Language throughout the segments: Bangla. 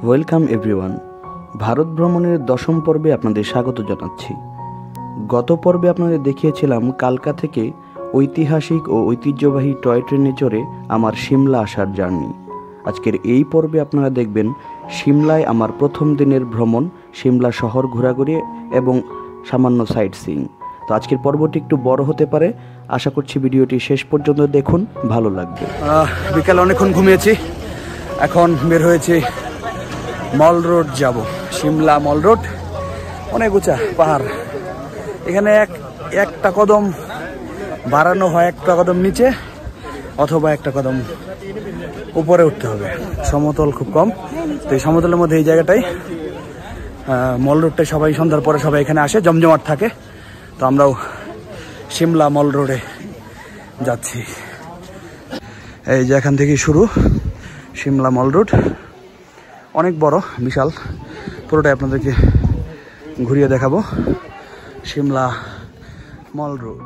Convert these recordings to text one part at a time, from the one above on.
Welcome everyone. ভারত ভ্রমণের 10ম পর্বে আপনাদের স্বাগত জানাচ্ছি। গত পর্বে আপনাদের দেখিয়েছিলাম কালকা থেকে ঐতিহাসিক ও ঐতিহ্যবাহী টয় ট্রেনে চড়ে আমার সিমলা আসার জার্নি। আজকের এই পর্বে আপনারা দেখবেন সিমলায় আমার প্রথম দিনের ভ্রমণ, সিমলা শহর ঘোরাঘুরি এবং সামান্য সাইট সিইং। তো আজকের পর্বটি একটু বড় হতে পারে, আশা করছি ভিডিওটি শেষ পর্যন্ত দেখুন, ভালো লাগবে। বিকালে অনেকক্ষণ ঘুমিয়েছি, এখন বের হয়েছি মল রোড যাব। সিমলা মল রোড অনেক উঁচা পাহাড়, এখানে একটা কদম বাড়ানো হয়, একটা কদম নিচে অথবা একটা কদম উপরে উঠতে হবে। সমতল খুব কম, তো এই সমতলের মধ্যে এই জায়গাটাই মল রোডটাই সবাই সন্ধ্যার পরে সবাই এখানে আসে, জমজমাট থাকে। তো আমরাও সিমলা মল রোডে যাচ্ছি। এই যে এখান থেকেই শুরু সিমলা মল রোড, অনেক বড় বিশাল, পুরোটাই আপনাদেরকে ঘুরিয়ে দেখাবো। সিমলা মল রোড।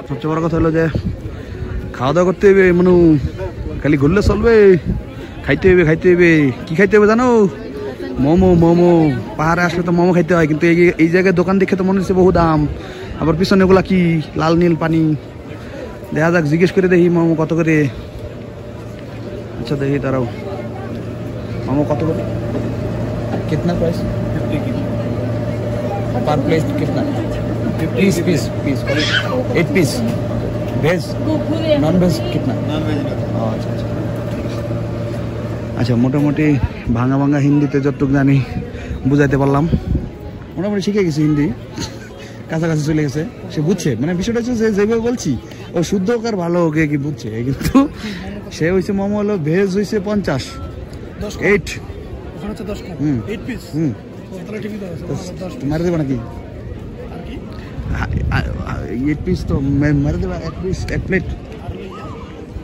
সবচেয়ে বড় কথা হলো যে খাওয়া দাওয়া করতে হবে মনু, খালি ঘুরলে চলবে, খাইতে হবে খাইতে হবে। কি খাইতে হবে জানো? মোমো। মোমো পাহাড়ে আসলে তো মোমো খাইতে হয়, কিন্তু এই জায়গায় দোকান দেখে তো মনে হচ্ছে বহু দাম। আবার পিছনে ওগুলা কি লাল নীল পানি, দেখা যাক, জিজ্ঞেস করে দেখি মোমো কত করে। আচ্ছা দেখি, দাঁড়াও, মোমো কত করে? कितना प्राइस? 50 पर प्लेट कितना? 50 piece 8 piece veg, non veg कितना? Non veg. अच्छा अच्छा আচ্ছা, মোটামুটি ভাঙা ভাঙা হিন্দিতে যতটুকু জানি বুঝাইতে পারলাম। মোটামুটি শিখে গেছি হিন্দি, কাছাকাছি চলে গেছে। সে বুঝছে, মানে বিষয়টা হচ্ছে যে যেভাবে বলছি ও শুদ্ধ হোক আর ভালো হোক কি বুঝছে, কিন্তু সে হয়েছে মোমো হলো ভেজ হয়েছে 50, 8 মারে দেবো নাকি? 8 পিস তো মারে দেবা, 1 পিস 1 প্লেট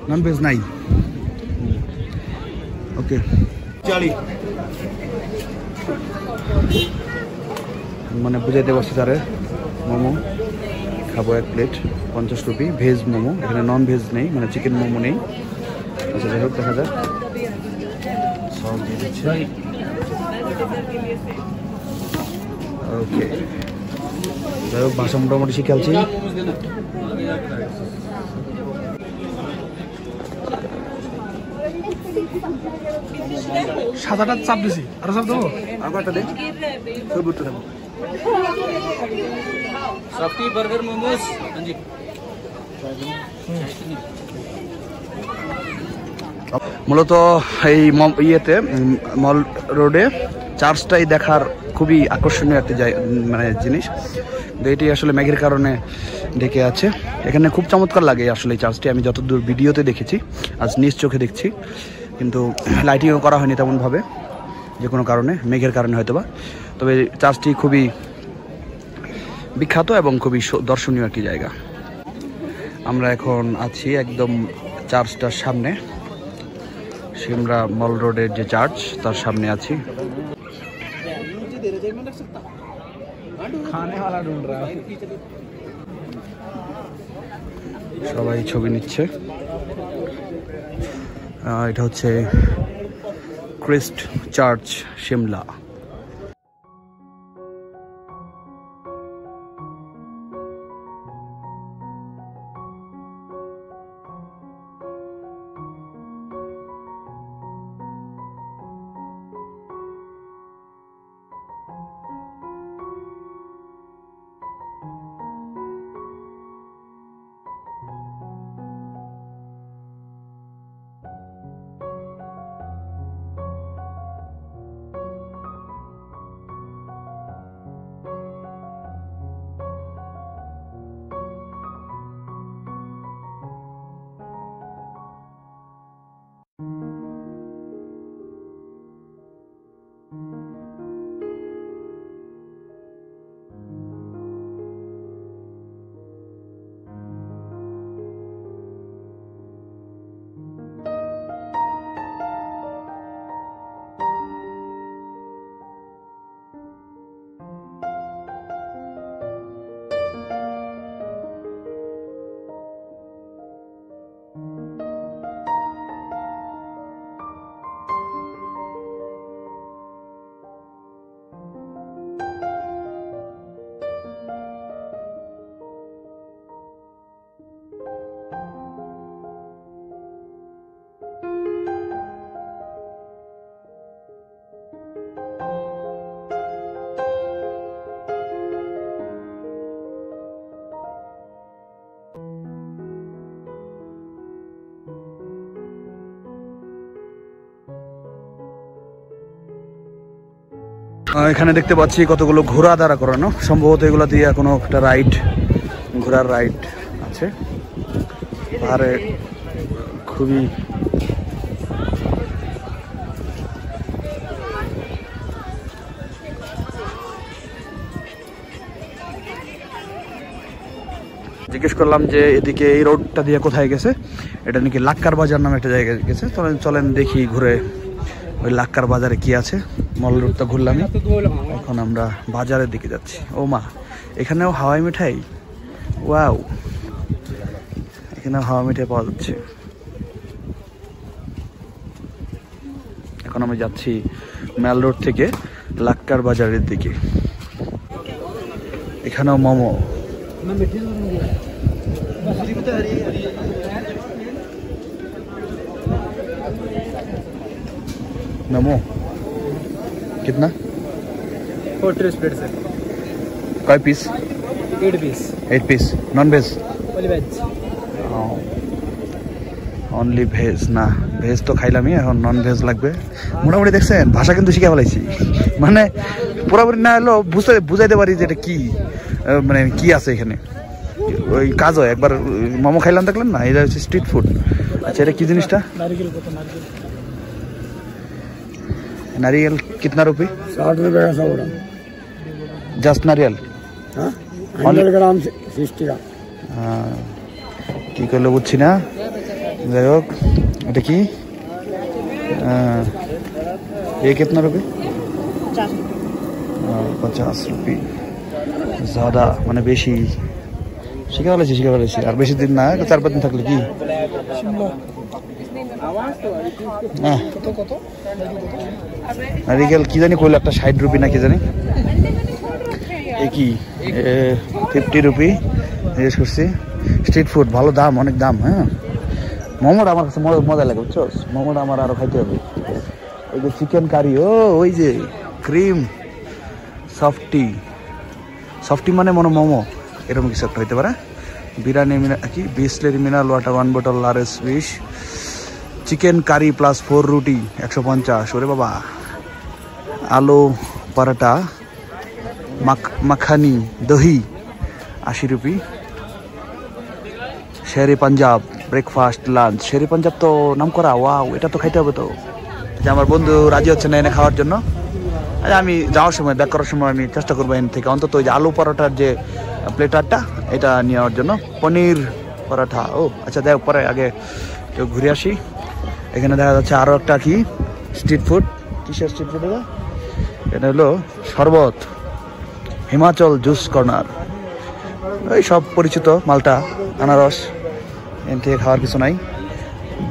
নন ভেজ নাই। ওকে, মানে বুঝাইতে পারছি তারে, মোমো খাবো 1 প্লেট 50 রুপি, ভেজ মোমো, এখানে নন ভেজ নেই, মানে চিকেন মোমো নেই। আচ্ছা যাই হোক, দেখা যাক। সস দিয়ে দিচ্ছি। ওকে, যাই হোক, ভাষা মোটামুটি শিখালছি। সাদাটা চাপ দিছি, আরো চাপ দেবো। একটা দে, সবুজটা দেবো। Softy burger momos. জি, মূলত এই ইয়েতে মল রোডে চার্চটাই দেখার খুবই আকর্ষণীয় একটা মানে জিনিস। এটি আসলে মেঘের কারণে ঢেকে আছে। এখানে খুব চমৎকার লাগে আসলে এই চার্চটি, আমি যতদূর ভিডিওতে দেখেছি, আজ নিজ চোখে দেখছি, কিন্তু লাইটিংও করা হয়নি তেমনভাবে, যে কোনো কারণে, মেঘের কারণে হয়তোবা। তবে চার্চটি খুবই বিখ্যাত এবং খুবই দর্শনীয় একটি জায়গা। আমরা এখন আছি একদম চার্চটার সামনে, সিমলা মল রোডের যে চার্চ তার সামনে আছি। সবাই ছবি নিচ্ছে। এটা হচ্ছে ক্রিস্ট চার্চ, সিমলা। এখানে দেখতে পাচ্ছি কতগুলো ঘোড়া দাঁড়া করানো, সম্ভবত এগুলো দিয়ে কোনো একটা রাইড, ঘোড়ার রাইড আছে। পাহাড়ে খুবই জিজ্ঞেস করলাম যে এদিকে এই রোডটা দিয়ে কোথায় গেছে, এটা নাকি লাক্কার বাজার নামে একটা জায়গায় গেছে। চলেন দেখি ঘুরে ওই লাক্কার বাজারে কি আছে। মল রোডটা ঘুরলাম, এখন আমরা বাজারের দিকে যাচ্ছি। ও মা, এখানেও হাওয়াই মিঠাই, ওয়াও! এখানে হাওয়া মিঠাই পাওয়া যাচ্ছে। এখন আমি যাচ্ছি মেল রোড থেকে লাক্কার বাজারের দিকে। এখানেও মোমো। मोमो कितना? 40 प्लेट सर। कई piece? 8 piece. 8 piece non veg? Only veg. Only veg না, ভেজ তো খাইলামই, এখন নন ভেজ লাগবে। মোটামুটি দেখছেন ভাষা কিন্তু শিখে ফেলাইছি, মানে পুরোপুরি না হলেও বুঝাইতে পারি যে এটা কি, মানে কি আছে এখানে। ওই কাজ হয়। একবার মোমো খাইলাম দেখলেন না, এটা হচ্ছে স্ট্রিট ফুড। আচ্ছা এটা কি জিনিসটা? नारियल को तो नारियल नारियल कितना रुपये? 60 रुपये का 100 ग्राम। जस्ट नारियल? हाँ 100 ग्राम 60 का। কি করলো বুঝছি না, যাই হোক। এটা কি ये कितना रुपये? 50 रुपये। ज़्यादा মানে বেশি। শিখে ফেলেছি আর বেশি দিন না, 4-5 দিন থাকলে কি। নারিকেল কি জানি কইলো একটা 60 রুপি না কি জানি। এ কি 50 রুপি জিজ্ঞেস করছি। স্ট্রিট ফুড ভালো দাম, অনেক দাম। হ্যাঁ মোমোটা আমার কাছে মজা লাগে বুঝছো, মোমোটা আমার আরো খাইতে হবে। ওই যে চিকেন কারি, ও ওই যে ক্রিম সফটি মানে মনে মোমো এরকম কিছু একটা হইতে পারে। বিরিয়ানি কি বিসলেরি মিনারেল ওয়াটার 1 বোতল RS 20, চিকেন কারি প্লাস 4 রুটি 150। ওরে বাবা। আলু পরাটা মাখানি দহি 80 rupees. Sheri Punjab breakfast lunch. Sheri Punjab তো নাম করা, ওয়াও, এটা তো খাইতে হবে তো। যে আমার বন্ধু রাজি হচ্ছে না এনে খাওয়ার জন্য। আমি যাওয়ার সময় ব্যাক করার সময় আমি চেষ্টা করবো এখান থেকে অন্তত ওই যে আলু পরোটার যে প্লেটারটা এটা নেওয়ার জন্য। পনির পরোটা, ও আচ্ছা দেখ পরে আগে কেউ ঘুরে আসি। এখানে দেখা যাচ্ছে আরও একটা কি স্ট্রিট ফুড। কিসের স্ট্রিট ফুড এটা? এটা হলো শরবত, হিমাচল জুস কর্নার। এই সব পরিচিত মালটা, আনারস। এখান থেকে খাওয়ার কিছু নাই।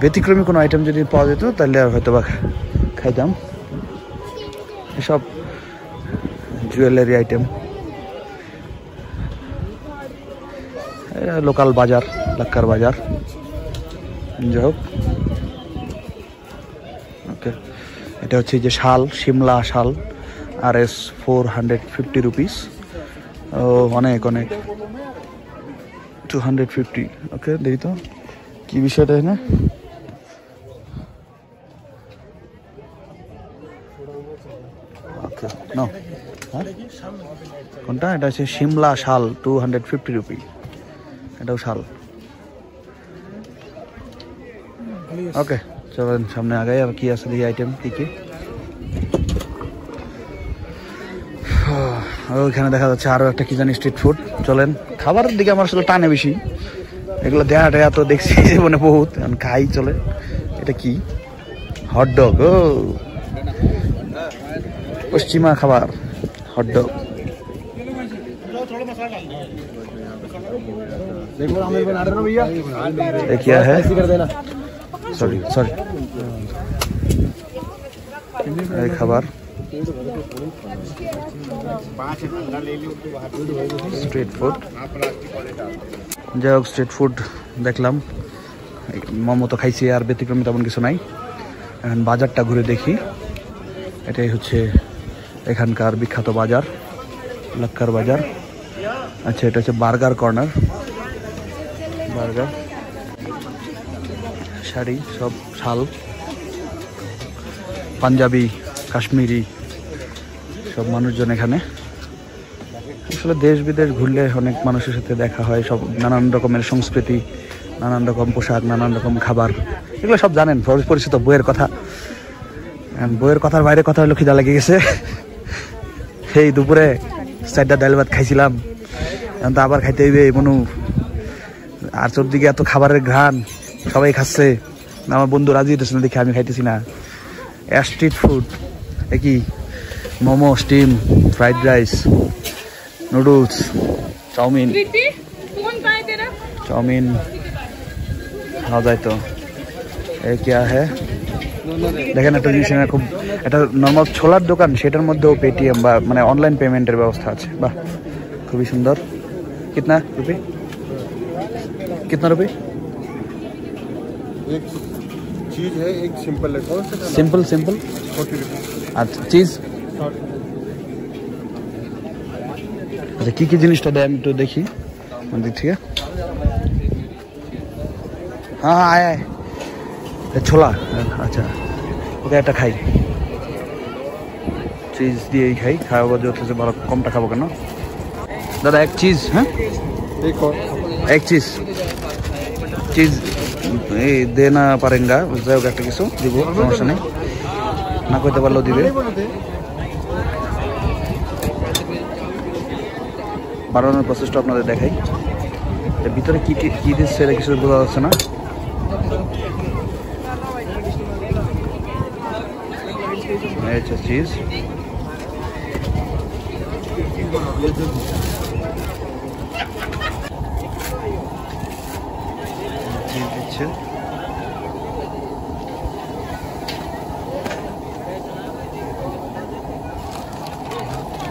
ব্যতিক্রমী কোনো আইটেম যদি পাওয়া যেত তাহলে হয়তো বা খাইতাম। এসব জুয়েলারি আইটেম। লোকাল বাজার, লাক্কার বাজার। যাই হোক, ওকে। এটা হচ্ছে যে শাল, শিমলা শাল, RS 450 রুপিস। ও অনেক 250। ওকে দেখি তো কি বিষয়টা এখানে। ওকে নো, কোনটা? এটা হচ্ছে শিমলা শাল 250 রুপি। এটাও শাল। ওকে চলেন সামনে আগাই, আর কি আছে দেখি আইটেম কি কি। ওইখানে দেখা যাচ্ছে আরো একটা কি জানি স্ট্রিট ফুড। চলেন, খাবারের দিকে আমার আসলে টানে বেশি। এগুলো দেখাটা তো দেখছি জীবনে বহুত, খাই। চলে, এটা কি? হটডগ। ও পশ্চিমা খাবার, হটডগ। क्या है? सॉरी খাবার স্ট্রিট ফুড। যাই হোক, স্ট্রিট ফুড দেখলাম, মোমো তো খাইছি, আর ব্যতিক্রমী তেমন কিছু নাই। এখন বাজারটা ঘুরে দেখি। এটাই হচ্ছে এখানকার বিখ্যাত বাজার, লাক্কার বাজার। আচ্ছা, এটা হচ্ছে বার্গার কর্নার। বার্গার, শাড়ি, সব শাল, পাঞ্জাবি, কাশ্মীরি সব মানুষজন এখানে। আসলে দেশ বিদেশ ঘুরলে অনেক মানুষের সাথে দেখা হয়, সব নানান রকমের সংস্কৃতি, নানান রকম পোশাক, নানান রকম খাবার, এগুলো সব জানেন, পরিচিত। বইয়ের কথা, বইয়ের কথার বাইরে কথা হলো খিদা লেগে গেছে। সেই দুপুরে 4টা ডাল ভাত খাইছিলাম, এখন তো আবার খাইতে হইবে মনু। আর চোরদিকে এত খাবারের ঘ্রাণ, সবাই খাচ্ছে, আমার বন্ধু রাজি হইতেছে না দেখে আমি খাইতেছি না। স্ট্রিট ফুড কি momo, steam, fried rice, noodles, chowmein, খাওয়া যায় তো। এই क्या है দেখেন একটা জিনিস খুব, এটা নর্মাল ছোলার দোকান, সেটার মধ্যেও পেটিএম বা মানে অনলাইন পেমেন্টের ব্যবস্থা আছে। বাহ, খুবই সুন্দর। कितना रुपये, कितना रुपये? एक चीज है, एक सिंपल है। कौन सा सिंपल सिंपल 40 रुपये। अच्छा चीज, আচ্ছা কি কি জিনিসটা দেয় আমি একটু দেখি দিক থেকে। হ্যাঁ হ্যাঁ আয় আয়, ছোলা। আচ্ছা ওকে একটা খাই, চিজ দিয়েই খাই। খাওয়া যত ভালো, কমটা খাবো কেন। দাদা এক চিজ। হ্যাঁ एक और এক চিজ, চিজ এই দেনা পারেঙ্গা, যাই হোক একটা কিছু দিব, সমস্যা নেই, না করতে পারলেও দিবে। বানানোর প্রসেসটা আপনাদের দেখাই। এর ভিতরে কি কি দিচ্ছে এটা কিছু বোঝা যাচ্ছে না। এই হচ্ছে চিজ। চিজ দিচ্ছে।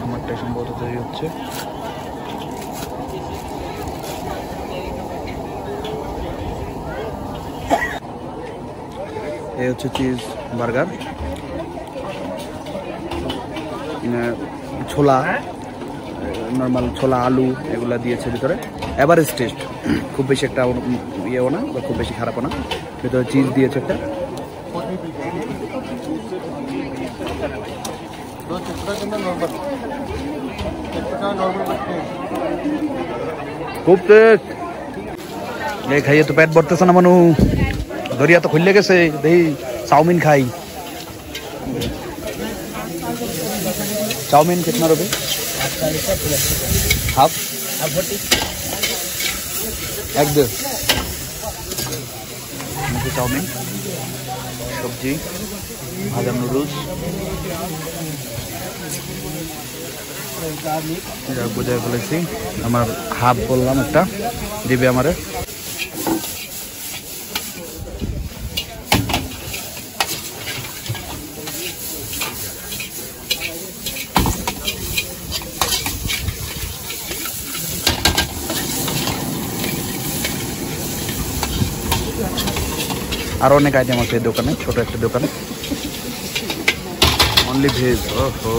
আমারটা সম্ভবত তৈরি হচ্ছে। এই হচ্ছে চিজ বার্গার। ছোলা, নর্মাল ছোলা, আলু এগুলা দিয়েছে ভিতরে। এভারেজ টেস্ট, খুব বেশি একটা ইয়েও না বা খুব বেশি খারাপও না। ভিতরে চিজ দিয়েছে একটা। খুব টেস্ট। খাইয়ে তো পেট ভরতেছে না মানু, দরিয়া তো খুললে গেছে। দেখি চাউমিন খাই। चाउमीन कितना रुपये? हाफ एक दे चाउमीन, सब्जी, भाजा নুডলস, বুঝে ফেলেছি। আমার হাফ বললাম, একটা দিবে আমারে। আর অনেক আইটেম আছে এই দোকানে, ছোট একটা দোকান, অনলি ভেজ। ওহো,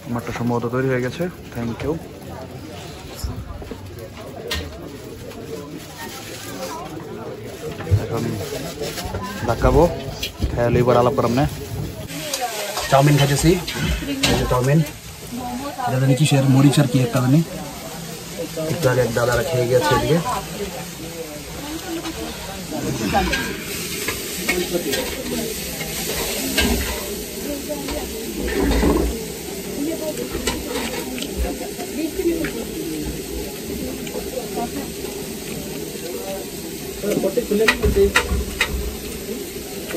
আমারটা সম্ভবত তৈরি হয়ে গেছে। Thank you. এখন দেখাবো, খেয়াল এবার আলাপ করাম না। চাউমিন খাইতেছি, চাউমিন দাদা কি শেয়ার মরিচ আর কি একটা জানি, একটু আগে এক দাদারা খেয়ে গেছে এদিকে।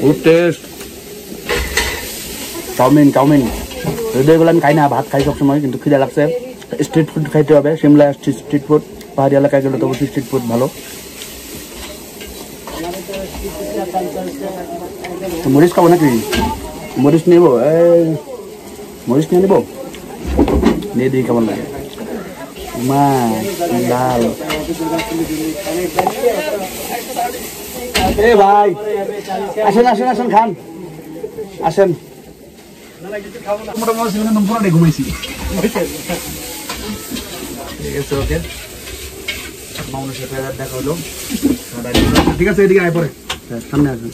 খুব টেস্ট। চাউমিন চাউমিন এগুলো আমি খাই না, ভাত খাই সবসময়, কিন্তু খিদে লাগছে। স্ট্রিট ফুড খাইতে হবে। সিমলা আসছি স্ট্রিট ফুড, পাহাড়ি এলাকায় গেলে তো অবশ্যই স্ট্রিট ফুড ভালো। মরিচ খাবো নাকি? মরিচ নেব, মরিচ নিয়ে নেবো, নিয়ে দিই কেমন লাগে। মা লাল এ ভাই, আসেন আসেন আসেন, খান, আসেন। মোটামুটি ঘুমাইছি, ঠিক আছে। ওকে, মানুষের দেখা হলো, ঠিক আছে। এদিকে আয়, পরে সামনে আসবেন।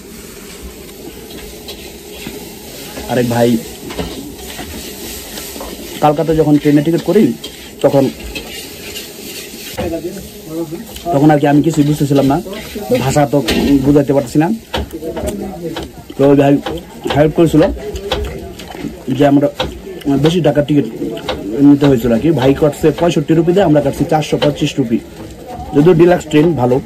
আরেক ভাই, কলকাতা যখন ট্রেনে টিকিট করি তখন আর কি আমি কিছু বুঝতেছিলাম না, ভাষা তো বুঝাইতে পারছি না। তো ওই ভাই হেল্প করেছিল যে আমরা বেশি টাকার টিকিট নিতে হয়েছিল আর কি। ভাই কাটছে 65 রুপি দিয়ে, আমরা কাটছি 425 রুপি, যদিও ডিলাক্স ট্রেন ভালো।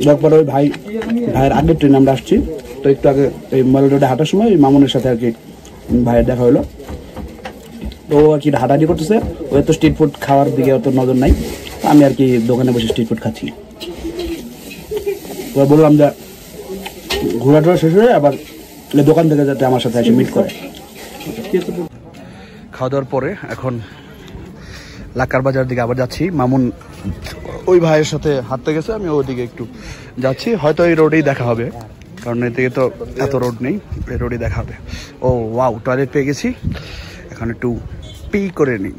তারপরে ওই ভাইয়ের আগের ট্রেন আমরা আসছি, তো একটু আগে এই মল রোডে হাঁটার সময় ওই মামুনের সাথে আর কি ভাইয়ের দেখা হলো। তো ও আর কি হাঁটাহাঁটি করতেছে, ও তো স্ট্রিট ফুড খাওয়ার দিকে অত নজর নাই, আমি আর কি দোকানে বসে স্ট্রিট ফুড খাচ্ছি। তো বললাম যে ঘোরাটোরা শেষ হয়ে আবার দোকান থেকে যাতে আমার সাথে এসে মিট করে। খাওয়া দাওয়ার পরে এখন লাক্কার বাজার দিকে আবার যাচ্ছি। মামুন ওই ভাইয়ের সাথে হাঁটতে গেছে, আমি ওইদিকে একটু যাচ্ছি, হয়তো এই রোডেই দেখা হবে, কারণ এদিকে তো এত রোড নেই, এই রোডেই দেখা হবে। ও ওয়াও, টয়লেট পেয়ে গেছি, এখন একটু পি করে নিই,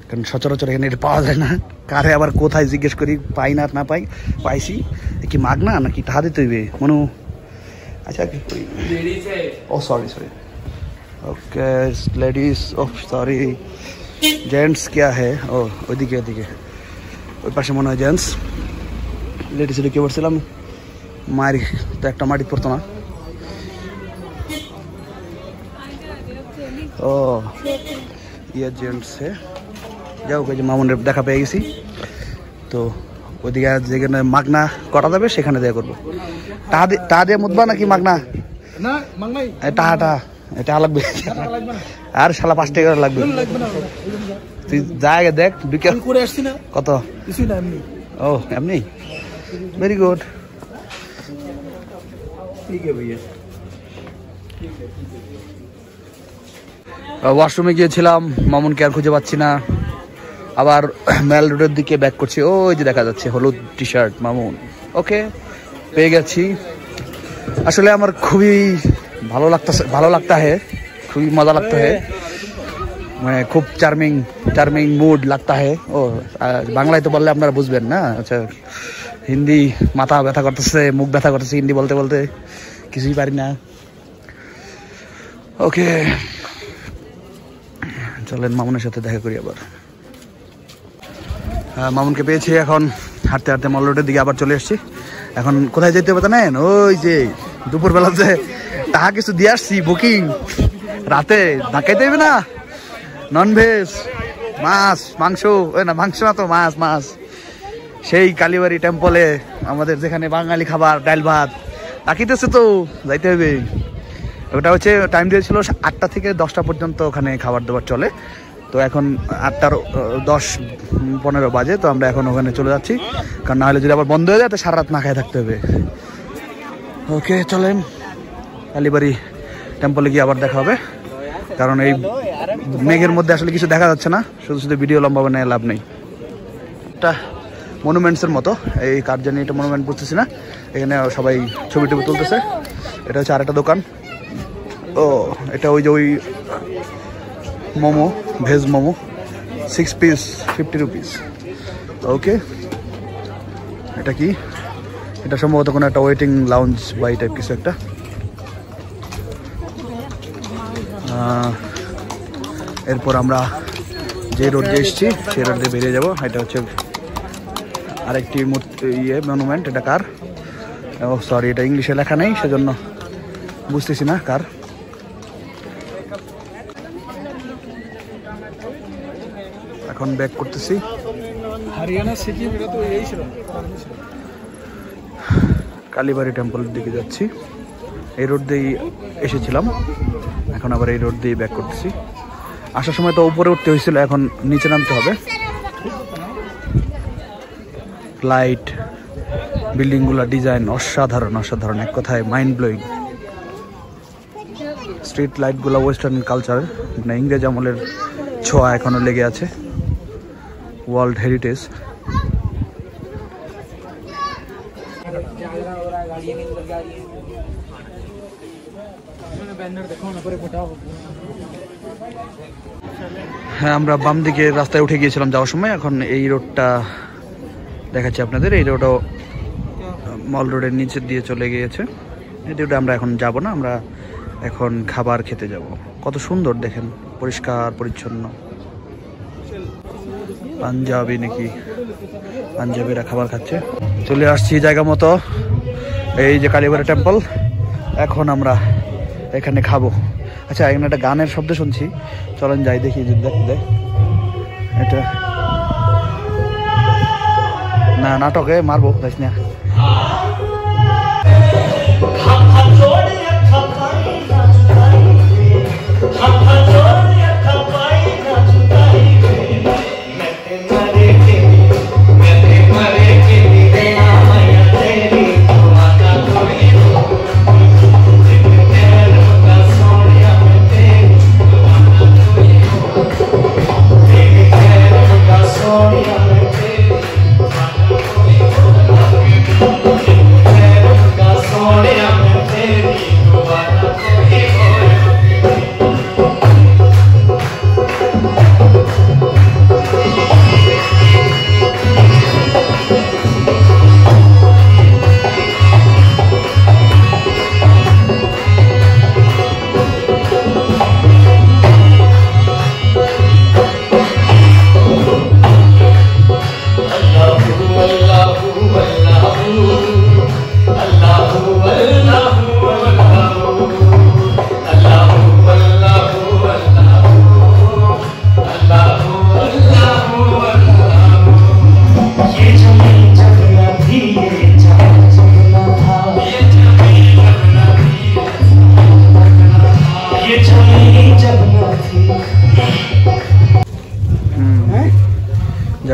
কারণ সচরাচর এখানে এটা পাওয়া যায় না। কারে আবার কোথায় জিজ্ঞেস করি, পাই না না পাই, পাইছি কি মাগনা নাকি টাকা দিতে হইবে মনু? আচ্ছা ও সরি সরি, ওকে লেডিস, ও সরি জেন্টস क्या है? ও ওইদিকে ওইদিকে ওই পাশে মনে হয় জেন্টস, লেডিস ঢুকে পড়ছিলাম, মারি তো একটা মাটি পড়তো না। ও ইয়ে জেন্টস হে, যাও ওই যে মামুনের দেখা পেয়ে গেছি, তো ওইদিকে যেখানে মাগনা করা যাবে সেখানে দেয়া করবো। টাকা দিয়ে মুদবা নাকি মাগনা? টাকাটা এটা লাগবে আর শালা 5 টাকা লাগবে। তুই যা আগে দেখ বিকেল করে আসছি না কত কিছুই না এমনি। ও এমনি, ভেরি গুড, ঠিক আছে ভাইয়া। ওয়াশরুমে গিয়েছিলাম, মামুনকে আর খুঁজে পাচ্ছি না, আবার মেল রোডের দিকে ব্যাক করছি, ওই যে দেখা যাচ্ছে হলুদ টি শার্ট মামুন, ওকে পেয়ে গেছি। আসলে আমার খুবই ভালো লাগता है, খুবই মজা লাগता है, মানে খুব চার্মিং মুড লাগता है। ও বাংলায় তো বললে আপনারা বুঝবেন না, আচ্ছা হিন্দি মাথা ব্যথা করতেছে, মুখ ব্যথা করতেছে, হিন্দি বলতে বলতে কিছুই পারি না। ওকে চলেন মামুনের সাথে দেখা করি আবার। মামুনকে পেয়েছি, এখন হাঁটতে হাঁটতে মল রোডের দিকে আবার চলে এসেছি। এখন কোথায় যেতে হবে জানেন? ওই যে দুপুরবেলা যে টাকা কিছু দিয়ে আসছি বুকিং, রাতে ঢাকাইতে হবে না, ননভেজ মাছ মাংস, ওই না মাংস না তো মাছ, সেই কালীবাড়ি টেম্পলে আমাদের যেখানে বাঙালি খাবার ডাল ভাত ডাকিতেছে, তো যাইতে হবে। ওটা হচ্ছে টাইম দিয়েছিল 8টা থেকে 10টা পর্যন্ত ওখানে খাবার দাবার চলে, তো এখন 8:10-15 বাজে, তো আমরা এখন ওখানে চলে যাচ্ছি, কারণ না হলে যদি আবার বন্ধ হয়ে যায় তো সারা রাত না খায় থাকতে হবে। ওকে চলেন কালীবাড়ি টেম্পলে গিয়ে আবার দেখা হবে, কারণ এই মেঘের মধ্যে আসলে কিছু দেখা যাচ্ছে না, শুধু শুধু ভিডিও লম্বা বানায় লাভ নেই। এটা মনুমেন্টসের মতো, এই কার জানি এটা মনুমেন্ট বুঝতেছি না, এখানে সবাই ছবি টবি তুলতেছে। এটা হচ্ছে আরেকটা দোকান, ও এটা ওই যে ওই momo, veg momo 6 piece 50 rupees. Okay এটা কি? এটা সম্ভবত কোনো একটা ওয়েটিং লাউঞ্জ বা এই টাইপ কিছু একটা। এরপর আমরা যে রোড দিয়ে এসেছি সেই রোড দিয়ে বেরিয়ে যাবো। এটা হচ্ছে আরেকটি মনুমেন্ট, এটা কার? ও সরি, এটা ইংলিশে লেখা নেই সেজন্য বুঝতেছি না কার। এখন ব্যাক করতেছি, हरियाणा सिक्किम का तो यही ছিল। কালীবাড়ি টেম্পলের দিকে যাচ্ছি। এই রোড দিয়েই এসেছিলাম, এখন আবার এই রোড দিয়ে ব্যাক করতেছি। আসার সময় তো উপরে উঠতে হয়েছিল, এখন নিচে নামতে হবে। লাইট, বিল্ডিংগুলোর ডিজাইন অসাধারণ, এক কথায় মাইন্ড ব্লোয়িং। স্ট্রিট লাইটগুলো ওয়েস্টার্ন কালচার, মানে ইংরেজ আমলের ছোঁয়া এখনো লেগে আছে। World heritage. হ্যাঁ, আমরা বাম দিকে রাস্তায় উঠে গিয়েছিলাম যাওয়ার সময়, এখন এই রোডটা দেখাচ্ছি আপনাদের। এই রোডও মল রোডের নিচে দিয়ে চলে গিয়েছে। এই রোডে আমরা এখন যাব না, আমরা এখন খাবার খেতে যাব। কত সুন্দর দেখেন, পরিষ্কার পরিচ্ছন্ন। পাঞ্জাবি নাকি, পাঞ্জাবিরা খাবার খাচ্ছে। চলে আসছি জায়গা মতো, এই যে কালীবাড়ি টেম্পল। এখন আমরা এখানে খাবো। আচ্ছা, এখানে একটা গানের শব্দ শুনছি, চলেন যাই দেখি। দেখ এটা না নাটকে মারবো, যাইস না।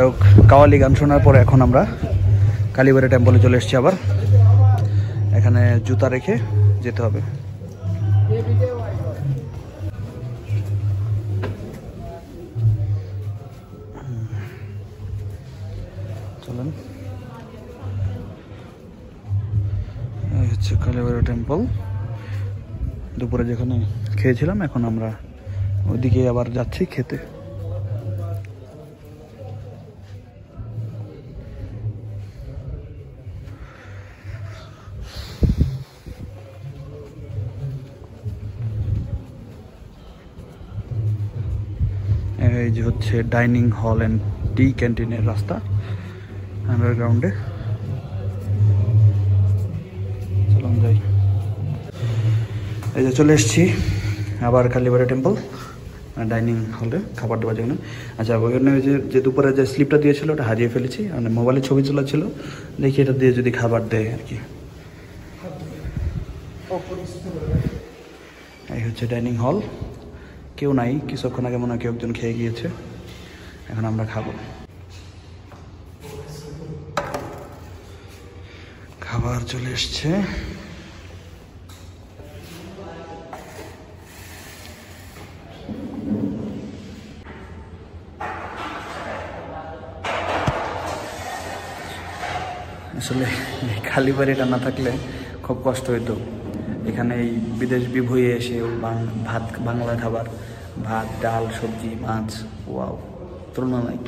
যাই হোক, কাওয়ালি গান শোনার পরে এখন আমরা কালীবাড়ি টেম্পলে চলে এসেছি। আবার এখানে জুতা রেখে যেতে হবে। চলেন, এই হচ্ছে কালীবাড়ি টেম্পল। দুপুরে যেখানে খেয়েছিলাম, এখন আমরা ওইদিকে আবার যাচ্ছি খেতে। এই যে হচ্ছে ডাইনিং হল অ্যান্ড টি ক্যান্টিনের রাস্তা আন্ডারগ্রাউন্ডে। চলুন যাই। এই যে চলে এসেছি আবার কালীবাড়ি টেম্পল ডাইনিং হলে খাবার দেওয়ার জন্য। আচ্ছা, ওইখানে ওই যে দুপুরে যে স্লিপটা দিয়েছিল ওটা হারিয়ে ফেলেছি, মানে মোবাইলে ছবি তোলা ছিল, দেখি এটা দিয়ে যদি খাবার দেয় আর কি। এই হচ্ছে ডাইনিং হল, কেউ নাই, কিছুক্ষণ আগে মনে হয় কেউ একজন খেয়ে গিয়েছে, এখন আমরা খাবো। খাবার চলে এসছে। আসলে কালীবাড়িটা না থাকলে খুব কষ্ট হইতো। এখানে এই বিদেশ বিভুঁয়ে এসে ভাত, বাংলা খাবার, ভাত, ডাল, সবজি, মাছ, ওয়াও, তুলনা নাই।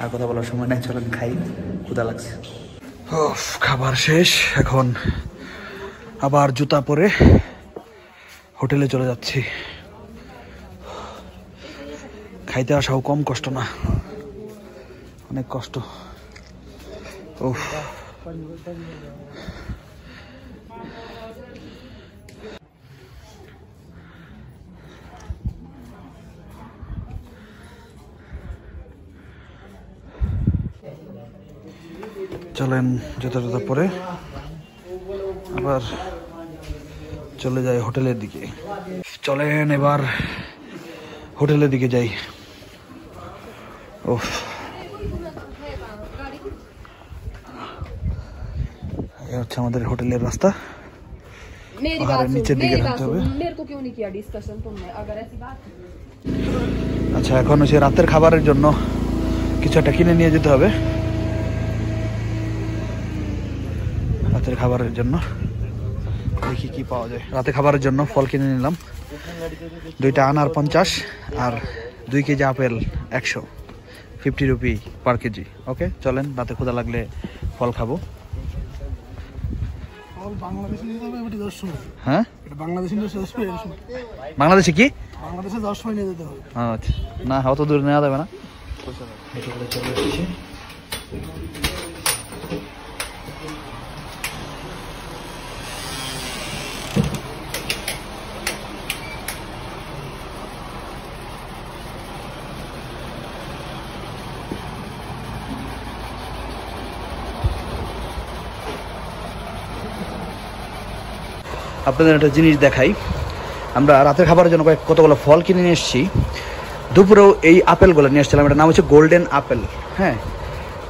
আর কথা বলার সময় নাই, চলেন খাই, ক্ষুধা লাগছে। খাবার শেষ, এখন আবার জুতা পরে হোটেলে চলে যাচ্ছি। খাইতে আসাও কম কষ্ট না, অনেক কষ্ট। উফ, চলেন জুতা জুতা পরে আবার চলে যাই হোটেলের দিকে। চলেন এবার হোটেলের দিকে যাই। ওফ, এই হচ্ছে আমাদের হোটেলের রাস্তা। পাহাড়ের নিচের দিকে থাকতে হবে। আচ্ছা, এখন হচ্ছে রাতের খাবারের জন্য কিছু একটা কিনে নিয়ে যেতে হবে। রাতের খাবারের জন্য দেখি কি পাওয়া যায়। রাতে খাবারের জন্য ফল কিনে নিলাম, 2টা আনার 50 আর 2 কেজি আপেল 100, 50 রুপি পার কেজি। ওকে, চলেন, রাতে ক্ষুধা লাগলে ফল খাবো। হ্যাঁ, বাংলাদেশে কি? আচ্ছা, না, অত দূর নেওয়া যাবে না। আপনাদের একটা জিনিস দেখাই, আমরা রাতের খাবারের জন্য কতগুলো ফল কিনে নিয়ে এসেছি। দুপুরেও এই আপেলগুলো নিয়ে এসেছিলাম, এটার নাম হচ্ছে গোল্ডেন আপেল। হ্যাঁ,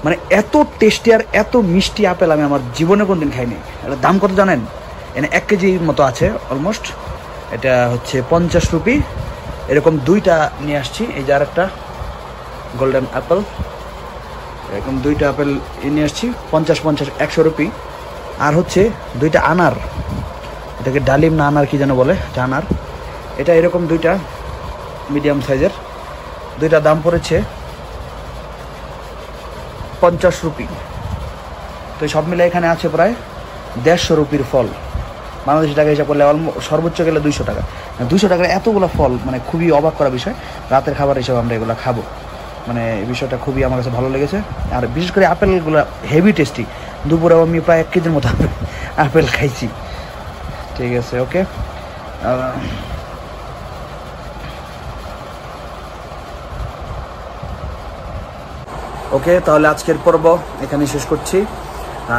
মানে এত টেস্টি আর এত মিষ্টি আপেল আমি আমার জীবনে কোনদিন খাইনি। এটার দাম কত জানেন? এনে 1 কেজির মতো আছে অলমোস্ট। এটা হচ্ছে 50 রুপি। এরকম 2টা নিয়ে আসছি। এই যে আর একটা গোল্ডেন আপেল, এরকম 2টা আপেল নিয়ে আসছি, 50, 100 রুপি। আর হচ্ছে 2টা আনার, এটাকে ডালিম না আনার কি যেন বলে, আনার। এটা এরকম 2টা মিডিয়াম সাইজের, 2টা দাম পড়েছে 50 রুপি। তো সব মিলে এখানে আছে প্রায় 150 রুপির ফল। বাংলাদেশি টাকা হিসাব করলে সর্বোচ্চ গেলে 200 টাকা। 200 টাকার এতগুলো ফল, মানে খুবই অবাক করা বিষয়। রাতের খাবার হিসাবে আমরা এগুলো খাবো, মানে এই বিষয়টা খুবই আমার কাছে ভালো লেগেছে। আর বিশেষ করে আপেলগুলো হেভি টেস্টি। দুপুরেও আমি প্রায় 1 কেজির মতো আপেল খাইছি। ঠিক আছে, ওকে। ওকে, তাহলে আজকের পর্ব এখানে শেষ করছি।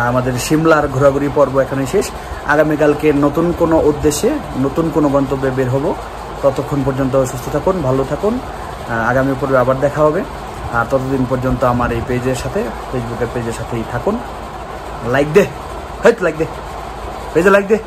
আমাদের সিমলার ঘোরাঘুরি পর্ব এখানে শেষ। আগামীকালকে নতুন কোনো উদ্দেশ্যে, নতুন কোনো গন্তব্যে বের হব। ততক্ষণ পর্যন্ত সুস্থ থাকুন, ভালো থাকুন। আগামী পর্বে আবার দেখা হবে। আর ততদিন পর্যন্ত আমার এই পেজের সাথে, ফেসবুকের পেজের সাথেই থাকুন। লাইক দে, লাইক দে, পেজে লাইক দে।